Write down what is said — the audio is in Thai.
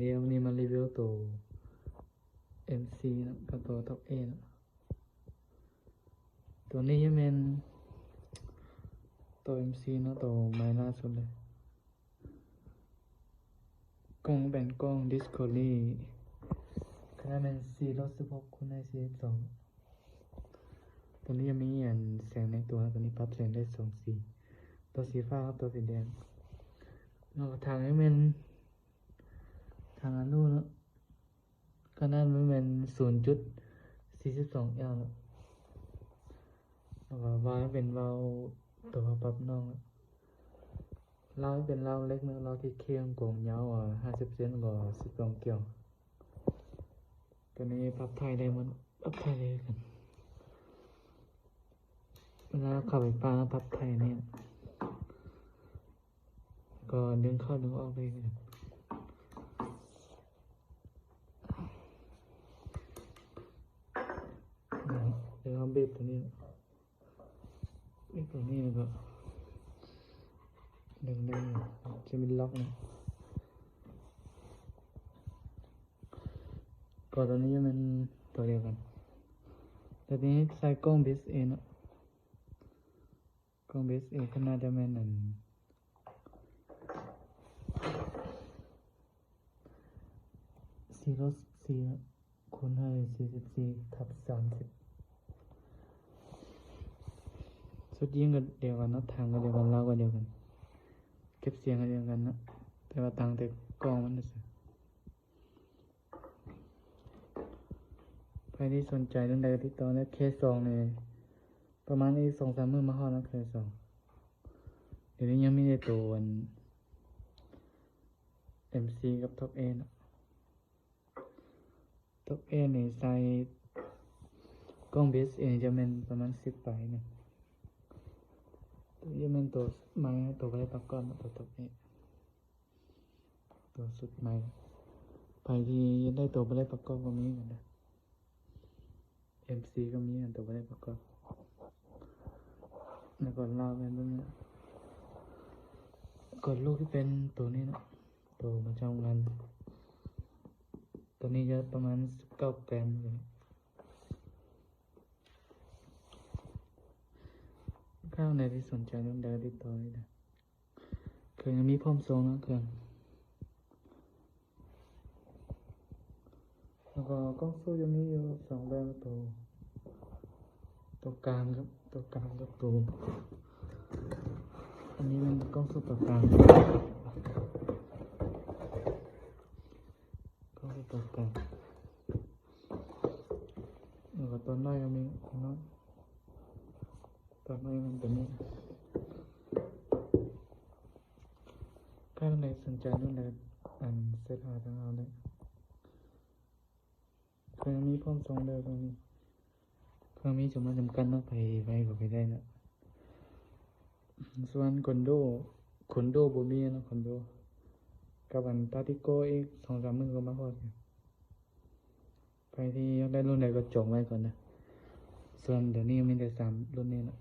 เดียววันนี้มารีวิวตัว MC นะกับตัว Top A นะตัวนี้จะเป็นตัว MC นะตัวใหม่ล่าสุดเลยกล้องเป็นกล้อง Discovery ขนาดเป็น416คูณ42ตัวนี้ยังมีแสงในตัวตัวนี้ปรับแสงได้2สีตัวสีฟ้ากับตัวสีแดงแล้วทางนี้เป็นทางอนุนะขนาดมันเป็น 0.42 L นะแล้วก็วาล์วเป็นวาล์วตัวปรับน้องเราเป็นเราเล็กนะเราที่เคียงกงยาว50 เซนก็12 เกี่ยวตัวนี้ปรับไทยได้มันปรับไทยได้กันเวลาขับไฟฟ้าปรับไทยเนี่ยก็ดึงเข้าดึงออกได้กันเดี๋ยวเราบีบตัวนี้บีบตัวนี้แล้วก็ดึงได้จะมีล็อกนะก็ตัวนี้มันตัวเดียวกันแต่นี้ใส่กล้อง BSA นะกล้อง BSA ขนาดจะเป็น404คูณ44/30สุดยิ่งก็เดียวกันนะทางก็เดียวกันเราก็เดียวกันเก็บเสียงก็เดียวกันนะแต่ว่าต่างแต่กล้องมันสิใครที่สนใจเรื่องใดก็ติดต่อได้เคส2เลยประมาณนี้2-3 มื้อมาฮอดนะเคส2เดี๋ยวนี้ยังไม่ได้ตัว MC กับ Top A นะ Top A นี่ใส่กล้อง BSA จะเป็นประมาณ10 ไปนะตัวจะเป็นตัวใหม่ตัวไปประกอบตัว Top A ตัวสุดใหม่ใครที่ยังได้ตัวไปประกอบก็มีกันนะ MC ก็มีตัวไปประกอบแล้วก็เล่าเป็นตัวนี้กดลูกที่เป็นตัวนี้นะตัวมาทำงานตัวนี้จะประมาณ19 แกรมเลยข้าวในที่สนใจเรื่องใดติดต่อได้เครื่องมีพร้อมส่งนะเครื่องแล้วก็กล้องสู้ยังมีอยู่2 แบบตัวกลางครับตัวกลางกับตัวอันนี้เป็นกล้องสู้ตัวกลางกล้องสู้ตัวกลางแล้วก็ตัวน้อยยังมีตัวน้อยมันตัวนี้ถ้าใครสนใจเรื่องใดเสิร์ชหาทางเอาเลยเครื่องมีพร้อมส่งเดียวตรงนี้เครื่องมีจำนวนจำกัดนะไปก็ไปได้นะส่วนคอนโดบ่มีนะคอนโดกับปาติโก้อีก2-3 มื้อก็มาฮอดใครที่อยากได้รุ่นใดก็จองไว้ก่อนนะส่วนเดี๋ยวนี้มีแต่3 รุ่นนี้นะ